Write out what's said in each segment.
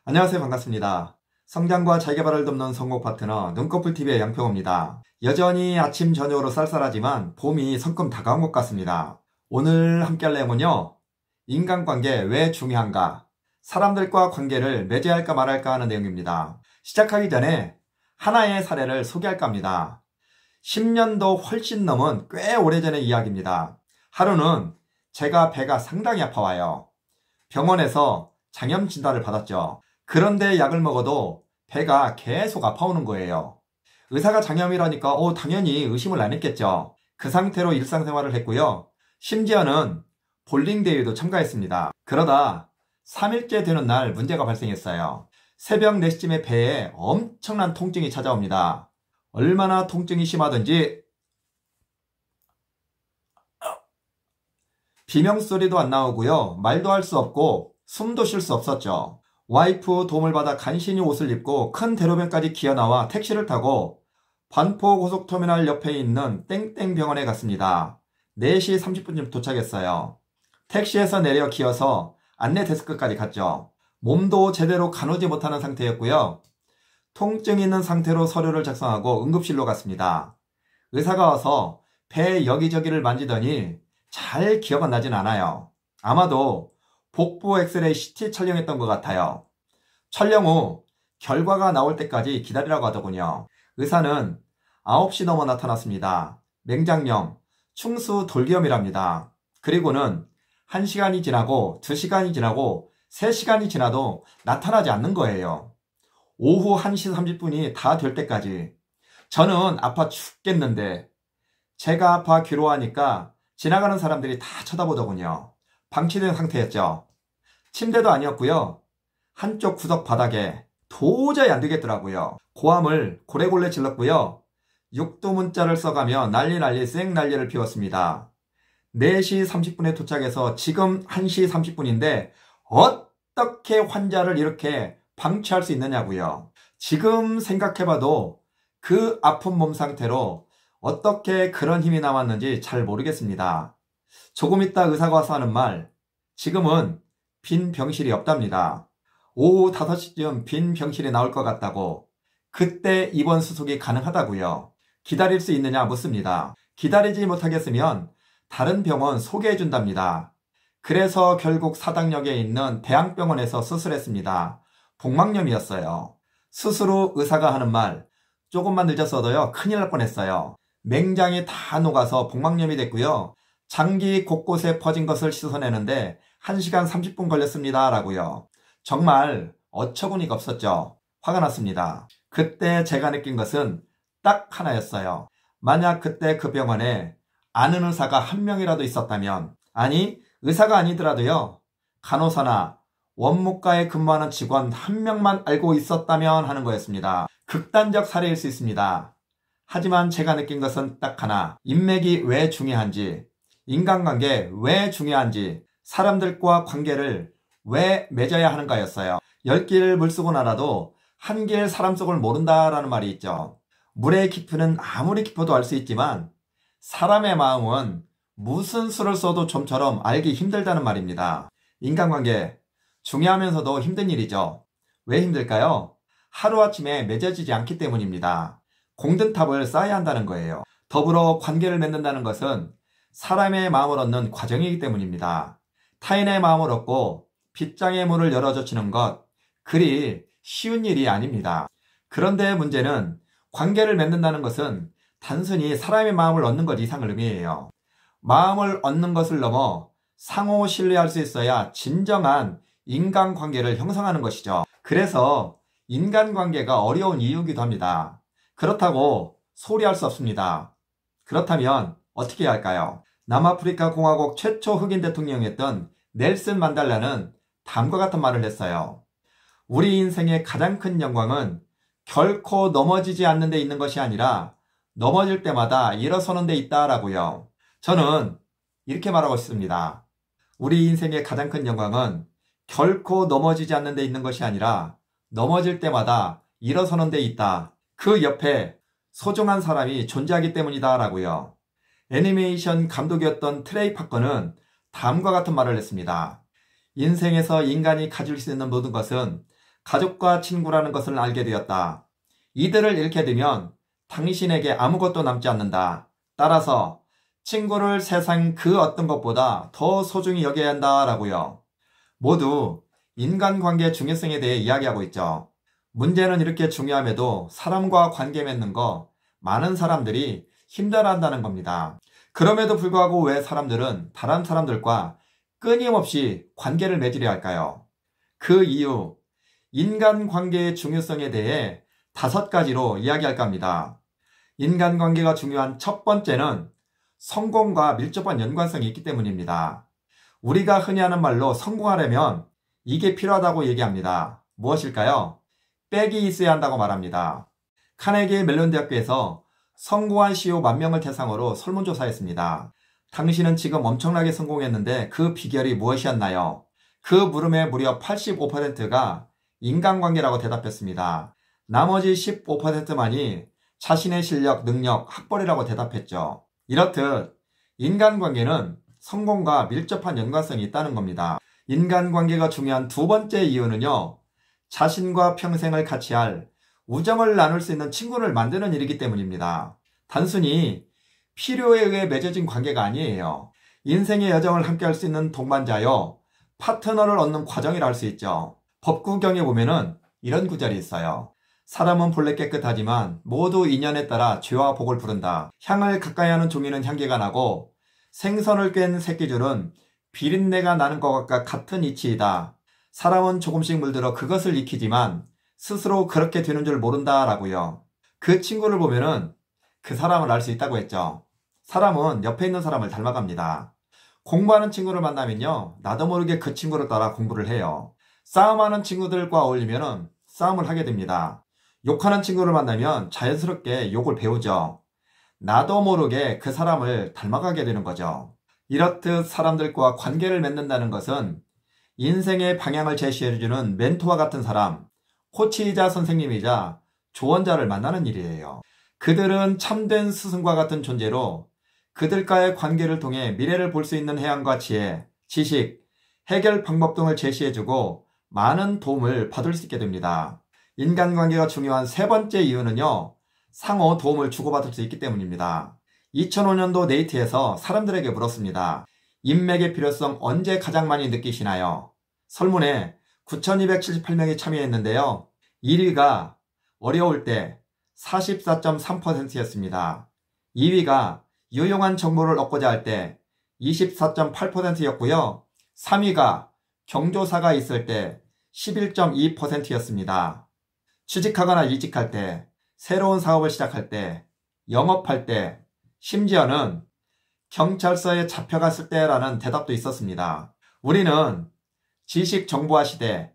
안녕하세요. 반갑습니다. 성장과 자기개발을 돕는 성공 파트너 눈꺼풀TV의 양평호입니다. 여전히 아침 저녁으로 쌀쌀하지만 봄이 성큼 다가온 것 같습니다. 오늘 함께 할 내용은요. 인간관계 왜 중요한가? 사람들과 관계를 맺어야 할까 말할까 하는 내용입니다. 시작하기 전에 하나의 사례를 소개할까 합니다. 10년도 훨씬 넘은 꽤 오래전의 이야기입니다. 하루는 제가 배가 상당히 아파와요. 병원에서 장염 진단을 받았죠. 그런데 약을 먹어도 배가 계속 아파오는 거예요. 의사가 장염이라니까 당연히 의심을 안 했겠죠. 그 상태로 일상생활을 했고요. 심지어는 볼링 대회도 참가했습니다. 그러다 3일째 되는 날 문제가 발생했어요. 새벽 4시쯤에 배에 엄청난 통증이 찾아옵니다. 얼마나 통증이 심하든지 비명소리도 안 나오고요. 말도 할 수 없고 숨도 쉴 수 없었죠. 와이프 도움을 받아 간신히 옷을 입고 큰 대로변까지 기어나와 택시를 타고 반포고속터미널 옆에 있는 땡땡병원에 갔습니다. 4시 30분쯤 도착했어요. 택시에서 내려 기어서 안내 데스크까지 갔죠. 몸도 제대로 가누지 못하는 상태였고요. 통증이 있는 상태로 서류를 작성하고 응급실로 갔습니다. 의사가 와서 배 여기저기를 만지더니 잘 기억은 나진 않아요. 아마도 복부 엑스레이 CT 촬영했던 것 같아요. 촬영 후 결과가 나올 때까지 기다리라고 하더군요. 의사는 9시 넘어 나타났습니다. 맹장염, 충수 돌기염이랍니다. 그리고는 1시간이 지나고 2시간이 지나고 3시간이 지나도 나타나지 않는 거예요. 오후 1시 30분이 다 될 때까지. 저는 아파 죽겠는데 제가 아파 괴로워하니까 지나가는 사람들이 다 쳐다보더군요. 방치된 상태였죠. 침대도 아니었고요. 한쪽 구석 바닥에 도저히 안 되겠더라고요. 고함을 고래골래 질렀고요. 육두문자를 써가며 난리 쌩난리를 피웠습니다. 4시 30분에 도착해서 지금 1시 30분인데 어떻게 환자를 이렇게 방치할 수 있느냐고요. 지금 생각해봐도 그 아픈 몸 상태로 어떻게 그런 힘이 남았는지 잘 모르겠습니다. 조금 있다 의사가 와서 하는 말, 지금은 빈 병실이 없답니다. 오후 5시쯤 빈 병실이 나올 것 같다고. 그때 입원 수속이 가능하다고요. 기다릴 수 있느냐 묻습니다. 기다리지 못하겠으면 다른 병원 소개해 준답니다. 그래서 결국 사당역에 있는 대학병원에서 수술했습니다. 복막염이었어요. 수술 후 의사가 하는 말, 조금만 늦었어도요 큰일 날 뻔했어요. 맹장이 다 녹아서 복막염이 됐고요. 장기 곳곳에 퍼진 것을 씻어내는데 1시간 30분 걸렸습니다 라고요. 정말 어처구니가 없었죠. 화가 났습니다. 그때 제가 느낀 것은 딱 하나였어요. 만약 그때 그 병원에 아는 의사가 한 명이라도 있었다면, 아니 의사가 아니더라도요 간호사나 원무과에 근무하는 직원 한 명만 알고 있었다면 하는 거였습니다. 극단적 사례일 수 있습니다. 하지만 제가 느낀 것은 딱 하나, 인맥이 왜 중요한지, 인간관계 왜 중요한지, 사람들과 관계를 왜 맺어야 하는가였어요. 10길 물속은 알아도 한 길 사람 속을 모른다라는 말이 있죠. 물의 깊이는 아무리 깊어도 알 수 있지만 사람의 마음은 무슨 수를 써도 좀처럼 알기 힘들다는 말입니다. 인간관계 중요하면서도 힘든 일이죠. 왜 힘들까요? 하루아침에 맺어지지 않기 때문입니다. 공든탑을 쌓아야 한다는 거예요. 더불어 관계를 맺는다는 것은 사람의 마음을 얻는 과정이기 때문입니다. 타인의 마음을 얻고 빗장의 문을 열어젖히는 것, 그리 쉬운 일이 아닙니다. 그런데 문제는 관계를 맺는다는 것은 단순히 사람의 마음을 얻는 것 이상을 의미해요. 마음을 얻는 것을 넘어 상호 신뢰할 수 있어야 진정한 인간관계를 형성하는 것이죠. 그래서 인간관계가 어려운 이유이기도 합니다. 그렇다고 소리할 수 없습니다. 그렇다면 어떻게 해야 할까요? 남아프리카 공화국 최초 흑인 대통령이었던 넬슨 만델라는 다음과 같은 말을 했어요. 우리 인생의 가장 큰 영광은 결코 넘어지지 않는 데 있는 것이 아니라 넘어질 때마다 일어서는 데 있다라고요. 저는 이렇게 말하고 싶습니다. 우리 인생의 가장 큰 영광은 결코 넘어지지 않는 데 있는 것이 아니라 넘어질 때마다 일어서는 데 있다. 그 옆에 소중한 사람이 존재하기 때문이다 라고요. 애니메이션 감독이었던 트레이 파커는 다음과 같은 말을 했습니다. 인생에서 인간이 가질 수 있는 모든 것은 가족과 친구라는 것을 알게 되었다. 이들을 잃게 되면 당신에게 아무것도 남지 않는다. 따라서 친구를 세상 그 어떤 것보다 더 소중히 여겨야 한다라고요. 모두 인간관계의 중요성에 대해 이야기하고 있죠. 문제는 이렇게 중요함에도 사람과 관계 맺는 거 많은 사람들이 힘들어한다는 겁니다. 그럼에도 불구하고 왜 사람들은 다른 사람들과 끊임없이 관계를 맺으려 할까요? 그 이유, 인간관계의 중요성에 대해 5가지로 이야기할까 합니다. 인간관계가 중요한 첫 번째는 성공과 밀접한 연관성이 있기 때문입니다. 우리가 흔히 하는 말로 성공하려면 이게 필요하다고 얘기합니다. 무엇일까요? 백이 있어야 한다고 말합니다. 카네기 멜론 대학교에서 성공한 CEO 10,000명을 대상으로 설문조사했습니다. 당신은 지금 엄청나게 성공했는데 그 비결이 무엇이었나요? 그 물음에 무려 85%가 인간관계라고 대답했습니다. 나머지 15%만이 자신의 실력, 능력, 학벌이라고 대답했죠. 이렇듯 인간관계는 성공과 밀접한 연관성이 있다는 겁니다. 인간관계가 중요한 두 번째 이유는요. 자신과 평생을 같이 할 우정을 나눌 수 있는 친구를 만드는 일이기 때문입니다. 단순히 필요에 의해 맺어진 관계가 아니에요. 인생의 여정을 함께 할 수 있는 동반자요. 파트너를 얻는 과정이라 할 수 있죠. 법구경에 보면은 이런 구절이 있어요. 사람은 본래 깨끗하지만 모두 인연에 따라 죄와 복을 부른다. 향을 가까이 하는 종이는 향기가 나고 생선을 깬 새끼줄은 비린내가 나는 것과 같은 이치이다. 사람은 조금씩 물들어 그것을 익히지만 스스로 그렇게 되는 줄 모른다라고요. 그 친구를 보면은 그 사람을 알 수 있다고 했죠. 사람은 옆에 있는 사람을 닮아갑니다. 공부하는 친구를 만나면요. 나도 모르게 그 친구를 따라 공부를 해요. 싸움하는 친구들과 어울리면은 싸움을 하게 됩니다. 욕하는 친구를 만나면 자연스럽게 욕을 배우죠. 나도 모르게 그 사람을 닮아가게 되는 거죠. 이렇듯 사람들과 관계를 맺는다는 것은 인생의 방향을 제시해주는 멘토와 같은 사람, 코치이자 선생님이자 조언자를 만나는 일이에요. 그들은 참된 스승과 같은 존재로 그들과의 관계를 통해 미래를 볼 수 있는 해안과 지혜, 지식, 해결 방법 등을 제시해주고 많은 도움을 받을 수 있게 됩니다. 인간관계가 중요한 세 번째 이유는요. 상호 도움을 주고받을 수 있기 때문입니다. 2005년도 네이트에서 사람들에게 물었습니다. 인맥의 필요성 언제 가장 많이 느끼시나요? 설문에 9,278명이 참여했는데요. 1위가 어려울 때 44.3%였습니다. 2위가 유용한 정보를 얻고자 할 때 24.8%였고요. 3위가 경조사가 있을 때 11.2%였습니다. 취직하거나 이직할 때, 새로운 사업을 시작할 때, 영업할 때, 심지어는 경찰서에 잡혀갔을 때라는 대답도 있었습니다. 우리는 지식 정보화 시대,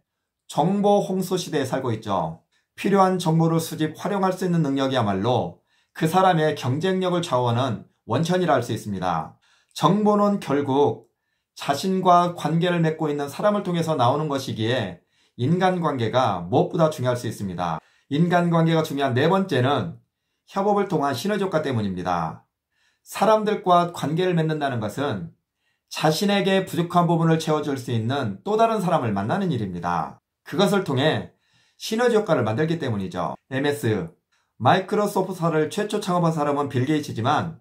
정보 홍수 시대에 살고 있죠. 필요한 정보를 수집, 활용할 수 있는 능력이야말로 그 사람의 경쟁력을 좌우하는 원천이라 할 수 있습니다. 정보는 결국 자신과 관계를 맺고 있는 사람을 통해서 나오는 것이기에 인간관계가 무엇보다 중요할 수 있습니다. 인간관계가 중요한 네 번째는 협업을 통한 시너지 효과 때문입니다. 사람들과 관계를 맺는다는 것은 자신에게 부족한 부분을 채워줄 수 있는 또 다른 사람을 만나는 일입니다. 그것을 통해 시너지 효과를 만들기 때문이죠. MS, 마이크로소프트사를 최초 창업한 사람은 빌 게이츠지만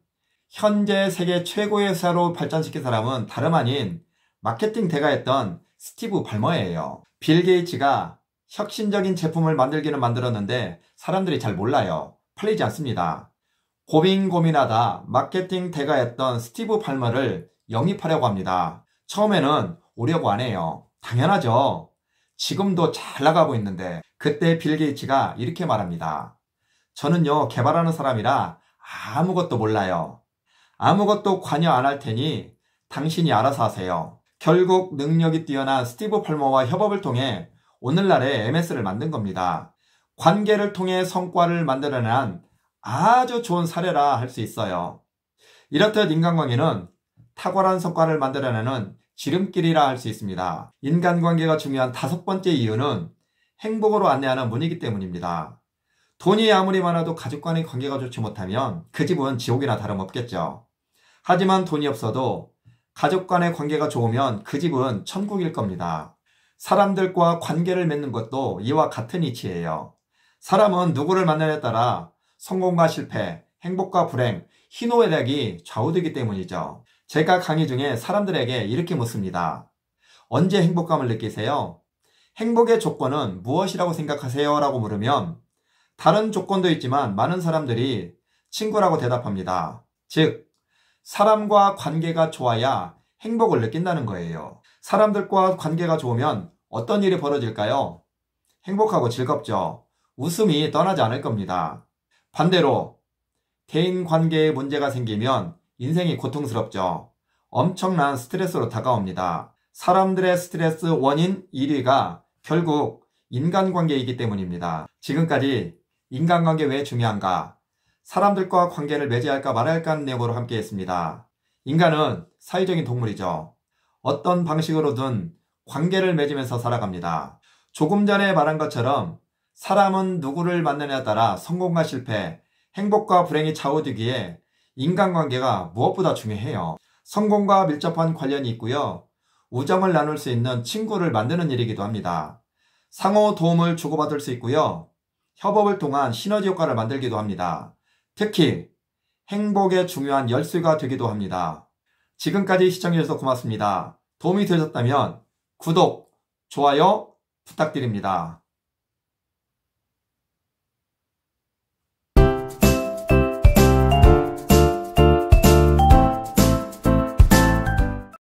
현재 세계 최고의 회사로 발전시킨 사람은 다름 아닌 마케팅 대가였던 스티브 발머예요. 빌 게이츠가 혁신적인 제품을 만들기는 만들었는데 사람들이 잘 몰라요. 팔리지 않습니다. 고민하다 마케팅 대가였던 스티브 발머를 영입하려고 합니다. 처음에는 오려고 안 해요. 당연하죠. 지금도 잘 나가고 있는데 그때 빌 게이츠가 이렇게 말합니다. 저는요 개발하는 사람이라 아무것도 몰라요. 아무것도 관여 안 할 테니 당신이 알아서 하세요. 결국 능력이 뛰어난 스티브 팔머와 협업을 통해 오늘날의 MS를 만든 겁니다. 관계를 통해 성과를 만들어낸 아주 좋은 사례라 할 수 있어요. 이렇듯 인간관계는 탁월한 성과를 만들어내는 지름길이라 할 수 있습니다. 인간관계가 중요한 5번째 이유는 행복으로 안내하는 문이기 때문입니다. 돈이 아무리 많아도 가족 간의 관계가 좋지 못하면 그 집은 지옥이나 다름없겠죠. 하지만 돈이 없어도 가족 간의 관계가 좋으면 그 집은 천국일 겁니다. 사람들과 관계를 맺는 것도 이와 같은 이치예요. 사람은 누구를 만나냐에 따라 성공과 실패, 행복과 불행, 희노애락이 좌우되기 때문이죠. 제가 강의 중에 사람들에게 이렇게 묻습니다. 언제 행복감을 느끼세요? 행복의 조건은 무엇이라고 생각하세요? 라고 물으면 다른 조건도 있지만 많은 사람들이 친구라고 대답합니다. 즉, 사람과 관계가 좋아야 행복을 느낀다는 거예요. 사람들과 관계가 좋으면 어떤 일이 벌어질까요? 행복하고 즐겁죠. 웃음이 떠나지 않을 겁니다. 반대로 대인 관계에 문제가 생기면 인생이 고통스럽죠. 엄청난 스트레스로 다가옵니다. 사람들의 스트레스 원인 1위가 결국 인간관계이기 때문입니다. 지금까지 인간관계 왜 중요한가? 사람들과 관계를 맺어야 할까 말아야 할까 하는 내용으로 함께 했습니다. 인간은 사회적인 동물이죠. 어떤 방식으로든 관계를 맺으면서 살아갑니다. 조금 전에 말한 것처럼 사람은 누구를 만나냐에 따라 성공과 실패, 행복과 불행이 좌우되기에 인간관계가 무엇보다 중요해요. 성공과 밀접한 관련이 있고요. 우정을 나눌 수 있는 친구를 만드는 일이기도 합니다. 상호 도움을 주고받을 수 있고요. 협업을 통한 시너지 효과를 만들기도 합니다. 특히 행복에 중요한 열쇠가 되기도 합니다. 지금까지 시청해주셔서 고맙습니다. 도움이 되셨다면 구독, 좋아요 부탁드립니다.